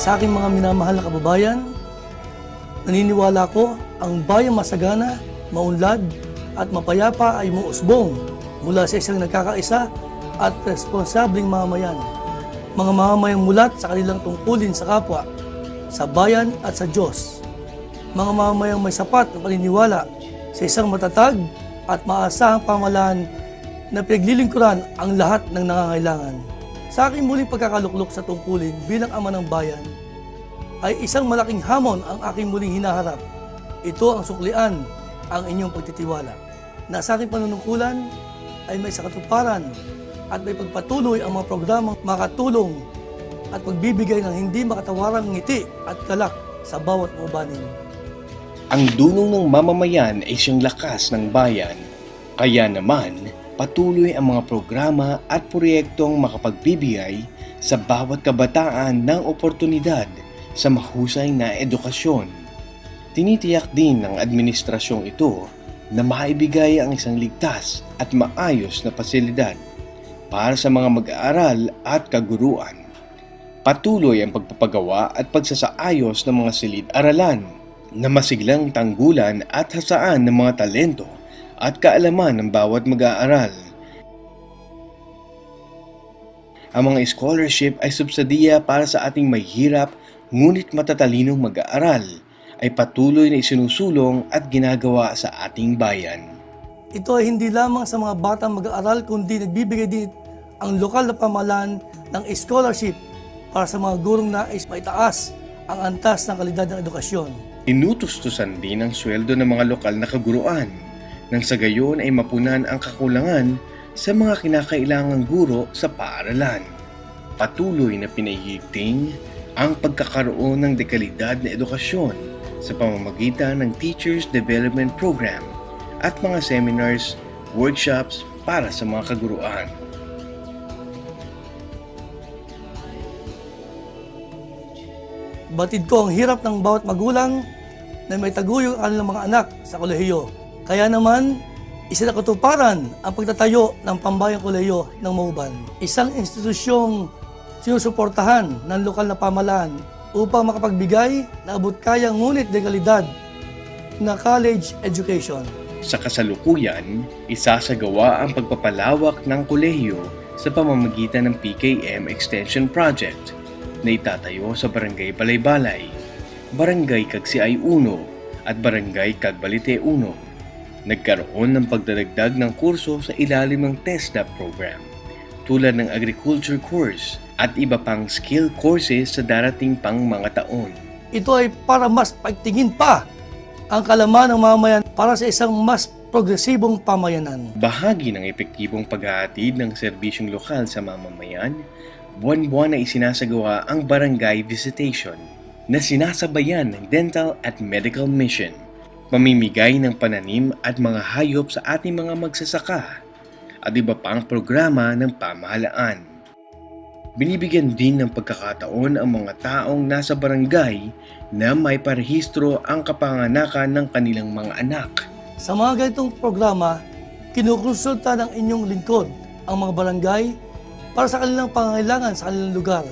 Sa aking mga minamahal na kababayan, naniniwala ko ang bayang masagana, maunlad at mapayapa ay muusbong mula sa isang nagkakaisa at responsableng mamamayan. Mga mamamayang mulat sa kanilang tungkulin sa kapwa, sa bayan at sa Diyos. Mga mamamayang may sapat na paniniwala sa isang matatag at maasahang pamahalaan na pinaglilingkuran ang lahat ng nangangailangan. Sa aking muling pagkakaluklok sa tungkulin bilang ama ng bayan, ay isang malaking hamon ang aking muling hinaharap. Ito ang suklian ang inyong pagtitiwala. Na sa aking panunungkulan ay may sakatuparan at may pagpatuloy ang mga programang makatulong at magbibigay ng hindi makatawarang ngiti at galak sa bawat ubanin. Ang dulong ng mamamayan ay siyang lakas ng bayan. Kaya naman, patuloy ang mga programa at proyektong makapagbibigay sa bawat kabataan ng oportunidad sa mahusay na edukasyon. Tinitiyak din ng administrasyong ito na maibigay ang isang ligtas at maayos na pasilidad para sa mga mag-aaral at kaguruan. Patuloy ang pagpapagawa at pagsasaayos ng mga silid-aralan na masiglang tanggulan at hasaan ng mga talento at kaalaman ng bawat mag-aaral. Ang mga scholarship ay subsidiya para sa ating mahihirap ngunit matatalinong mag-aaral ay patuloy na isinusulong at ginagawa sa ating bayan. Ito ay hindi lamang sa mga batang mag-aaral kundi nagbibigay din ang lokal na pamahalaan ng scholarship para sa mga gurong nais maitaas ang antas ng kalidad ng edukasyon. Inutustusan din ang sweldo ng mga lokal na kaguruan nang sa gayon ay mapunan ang kakulangan sa mga kinakailangang guro sa paaralan. Patuloy na pinahihigting ang pagkakaroon ng dekalidad na edukasyon sa pamamagitan ng Teachers Development Program at mga seminars, workshops para sa mga kaguruan. Batid ko ang hirap ng bawat magulang na may taguyod ang kanilang mga anak sa kolehiyo. Kaya naman, isinakatuparan ang pagtatayo ng pambayang kolehiyo ng Mauban. Isang institusyong sinusuportahan ng lokal na pamahalaan upang makapagbigay na abot-kaya ngunit dekalidad na college education. Sa kasalukuyan, isasagawa ang pagpapalawak ng kolehiyo sa pamamagitan ng PKM Extension Project na itatayo sa Barangay Balay-Balay, Barangay Cagsiay 1 at Barangay Cagbalite 1. Nagkaroon ng pagdadagdag ng kurso sa ilalim ng TESDA program tulad ng agriculture course at iba pang skill courses sa darating pang mga taon. Ito ay para mas paigtingin pa ang kalaman ng mamamayan para sa isang mas progresibong pamayanan. Bahagi ng epektibong paghahatid ng serbisyong lokal sa mamamayan, buwan-buwan na isinasagawa ang barangay visitation na sinasabayan ng dental at medical mission, pamimigay ng pananim at mga hayop sa ating mga magsasaka at iba pang programa ng pamahalaan. Binibigyan din ng pagkakataon ang mga taong nasa barangay na may parehistro ang kapanganakan ng kanilang mga anak. Sa mga ganitong programa, kinukonsulta ng inyong lingkod ang mga barangay para sa kanilang pangangailangan sa kanilang lugar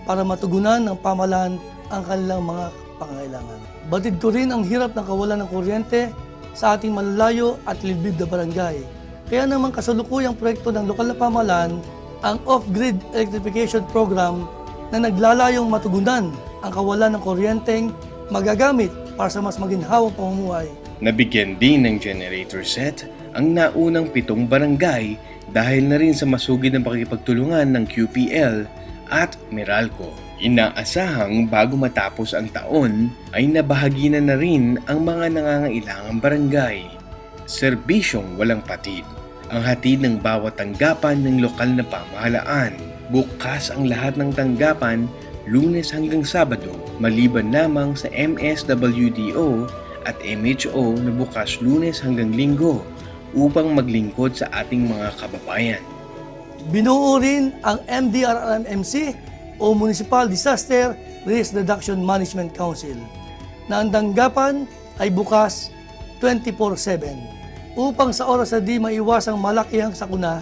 para matugunan ng pamahalaan ang kanilang mga pangangailangan. Batid ko rin ang hirap ng kawalan ng kuryente sa ating malalayo at liblib na barangay. Kaya naman kasalukuyang proyekto ng lokal na pamahalaan ang Off-Grid Electrification Program na naglalayong matugunan ang kawalan ng kuryenteng magagamit para sa mas maginhawang pamumuhay. Nabigyan din ng generator set ang naunang 7 barangay dahil na rin sa masugid ng pakikipagtulungan ng QPL at Meralco. Inaasahang bago matapos ang taon ay nabahaginan na rin ang mga nangangailangang barangay. Serbisyong walang patid ang hatid ng bawat tanggapan ng lokal na pamahalaan. Bukas ang lahat ng tanggapan Lunes hanggang Sabado, maliban lamang sa MSWDO at MHO na bukas Lunes hanggang Linggo upang maglingkod sa ating mga kababayan. Binuo rin ang MDRRMC o Municipal Disaster Risk Reduction Management Council na ang tanggapan ay bukas 24/7 upang sa oras na di maiwasang malakihang sakuna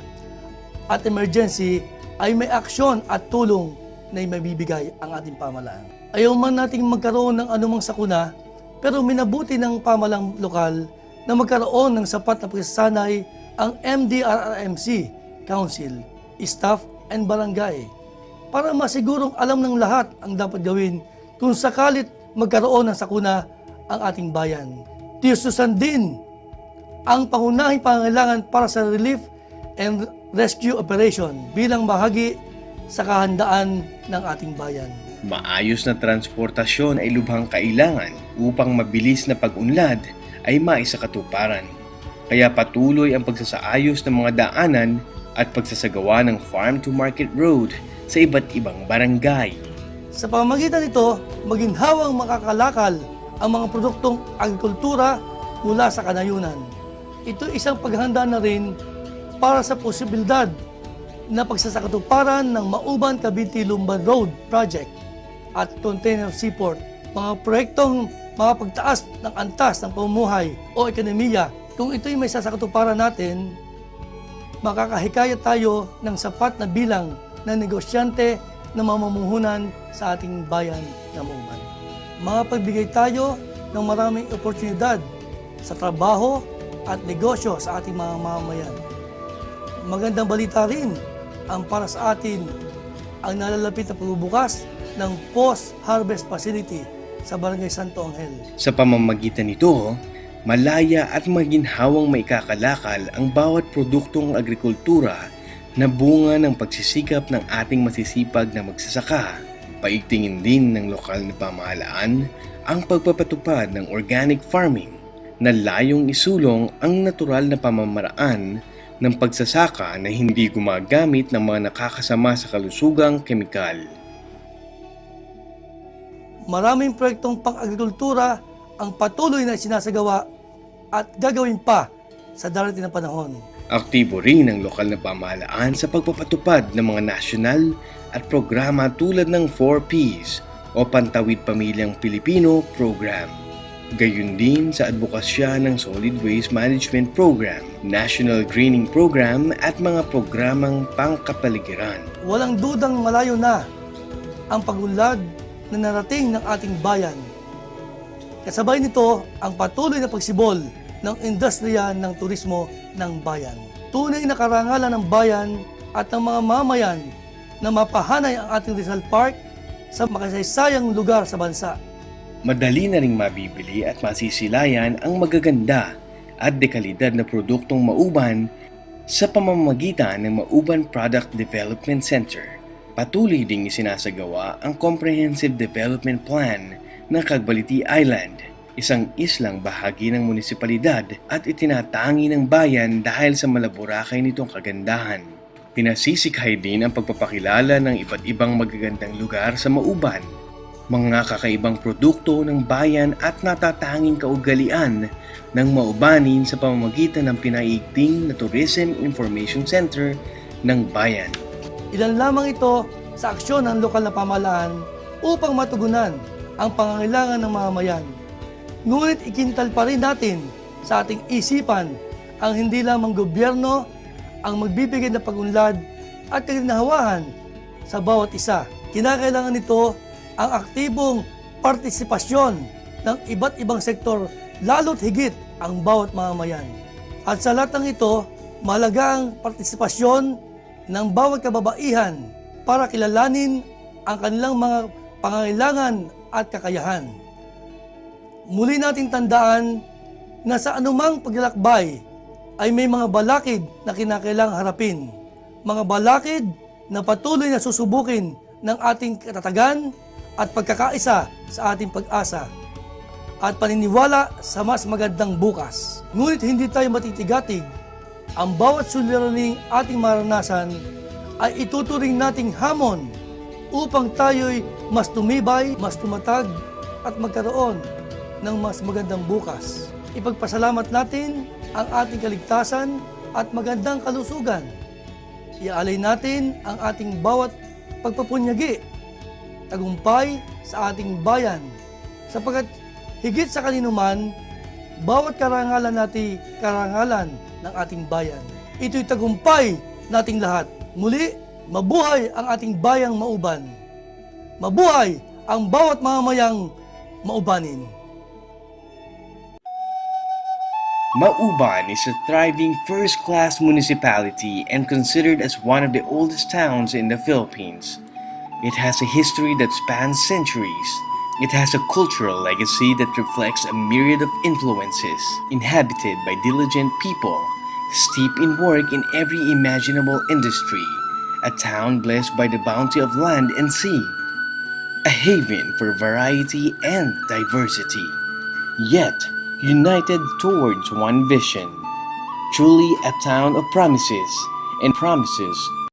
at emergency ay may aksyon at tulong na mabibigay ang ating pamahalaan. Ayaw man nating magkaroon ng anumang sakuna, pero minabuti ng pamalang lokal na magkaroon ng sapat na pagsasanay ang MDRRMC, Council, Staff and Barangay para masigurong alam ng lahat ang dapat gawin kung sakalit magkaroon ng sakuna ang ating bayan. Tiyususan din ang pangunahing pangangailangan para sa relief and rescue operation bilang bahagi sa kahandaan ng ating bayan. Maayos na transportasyon ay lubhang kailangan upang mabilis na pag-unlad ay maisakatuparan. Kaya patuloy ang pagsasaayos ng mga daanan at pagsasagawa ng farm-to-market road sa iba't ibang barangay. Sa pamamagitan nito, maginhawang makakalakal ang mga produktong agrikultura mula sa kanayunan. Ito isang paghahanda na rin para sa posibilidad na pagsasakatuparan ng Mauban-Cavite-Lumban Road Project at Container Seaport, mga proyektong makapagtaas ng antas ng pamumuhay o ekonomiya. Kung ito'y may sasakatuparan natin, makakahikayat tayo ng sapat na bilang ng negosyante na mamumuhunan sa ating bayan ng Mauban. Makapagbigay tayo ng maraming oportunidad sa trabaho at negosyo sa ating mga mamamayan. Magandang balita rin ang para sa atin ang nalalapit na pagbubukas ng post-harvest facility sa Barangay Santo Angel. Sa pamamagitan nito, malaya at maginhawang maikakalakal ang bawat produktong agrikultura na bunga ng pagsisikap ng ating masisipag na magsasaka. Paigtingin din ng lokal na pamahalaan ang pagpapatupad ng organic farming na layong isulong ang natural na pamamaraan ng pagsasaka na hindi gumagamit ng mga nakakasama sa kalusugang kemikal. Maraming proyektong pang-agrikultura ang patuloy na sinasagawa at gagawin pa sa darating na panahon. Aktibo rin ang lokal na pamahalaan sa pagpapatupad ng mga nasyonal at programa tulad ng 4Ps o Pantawid Pamilyang Pilipino Program. Gayun din sa advokasya ng Solid Waste Management Program, National Greening Program at mga programang pangkapaligiran. Walang dudang malayo na ang pagunlad na narating ng ating bayan. Kasabay nito ang patuloy na pagsibol ng industriya ng turismo ng bayan. Tunay na karangalan ng bayan at ng mga mamayan na mapahanay ang ating Rizal Park sa makasaysayang lugar sa bansa. Madali na ring mabibili at masisilayan ang magaganda at dekalidad na produktong Mauban sa pamamagitan ng Mauban Product Development Center. Patuloy ding isinasagawa ang Comprehensive Development Plan ng Cagbaliti Island, isang islang bahagi ng munisipalidad at itinatangi ng bayan dahil sa malaburakay nitong kagandahan. Pinasisikhay din ang pagpapakilala ng iba't ibang magagandang lugar sa Mauban, mga kakaibang produkto ng bayan at natatanging kaugalian ng Maubanin sa pamamagitan ng pinaigting na Tourism Information Center ng bayan. Ilan lamang ito sa aksyon ng lokal na pamahalaan upang matugunan ang pangangailangan ng mamamayan. Ngunit ikintal pa rin natin sa ating isipan ang hindi lamang gobyerno ang magbibigay ng pag-unlad at kaginhawahan sa bawat isa. Kinakailangan nito ang aktibong partisipasyon ng iba't ibang sektor, lalo't higit ang bawat mamamayan. At sa lahat ng ito, mahalaga ang partisipasyon ng bawat kababaihan para kilalanin ang kanilang mga pangangailangan at kakayahan. Muli nating tandaan na sa anumang paglalakbay ay may mga balakid na kinakailangang harapin. Mga balakid na patuloy na susubukin ng ating katatagan at pagkakaisa sa ating pag-asa at paniniwala sa mas magandang bukas. Ngunit hindi tayo matitigatig. Ang bawat suliraning ating maranasan ay ituturing nating hamon upang tayo'y mas tumibay, mas tumatag at magkaroon ng mas magandang bukas. Ipagpasalamat natin ang ating kaligtasan at magandang kalusugan. Iaalay natin ang ating bawat pagpapunyagi, tagumpay sa ating bayan, sapagkat higit sa kaninuman, bawat karangalan natin karangalan ng ating bayan. Ito'y tagumpay nating lahat. Muli, mabuhay ang ating bayang Mauban. Mabuhay ang bawat mamamayang maubanin. Mauban is a thriving first-class municipality and considered as one of the oldest towns in the Philippines. It has a history that spans centuries. It has a cultural legacy that reflects a myriad of influences, inhabited by diligent people, steeped in work in every imaginable industry, a town blessed by the bounty of land and sea, a haven for variety and diversity, yet united towards one vision, truly a town of promises, and promises